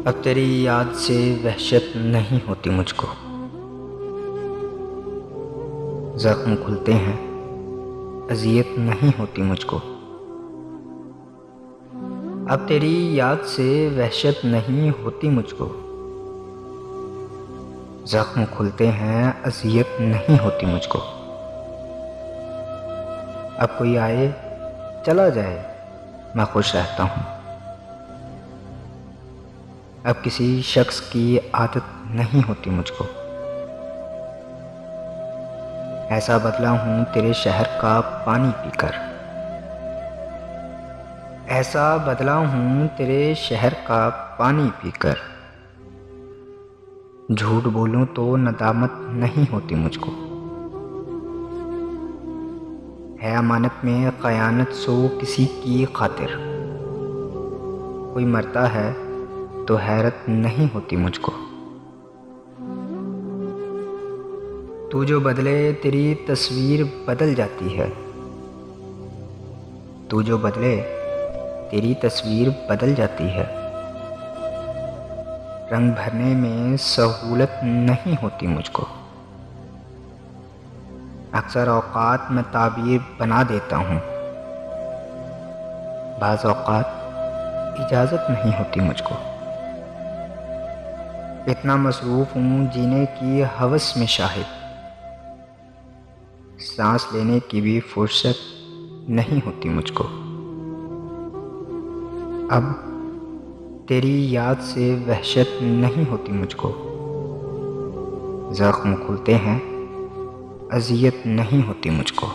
अब तेरी याद से वहशत नहीं होती मुझको। जख्म खुलते हैं, अजियत नहीं होती मुझको। अब तेरी याद से वहशत नहीं होती मुझको। जख्म खुलते हैं, अजियत नहीं होती मुझको। अब कोई आए चला जाए, मैं खुश रहता हूँ। अब किसी शख्स की आदत नहीं होती मुझको। ऐसा बदला हूँ तेरे शहर का पानी पीकर। ऐसा बदला हूँ तेरे शहर का पानी पीकर। झूठ बोलूं तो नदामत नहीं होती मुझको। है अमानत में ख़यानत सो किसी की खातिर। कोई मरता है तो हैरत नहीं होती मुझको। तू जो बदले तेरी तस्वीर बदल जाती है। तू जो बदले तेरी तस्वीर बदल जाती है। रंग भरने में सहूलत नहीं होती मुझको। अक्सर औक़ात मैं ताबीर बना देता हूँ। बाज़ औक़ात इजाज़त नहीं होती मुझको। इतना मसरूफ़ हूँ जीने की हवस में शाहिद। सांस लेने की भी फुर्सत नहीं होती मुझको। अब तेरी याद से वहशत नहीं होती मुझको। ज़ख्म खुलते हैं, अज़ियत नहीं होती मुझको।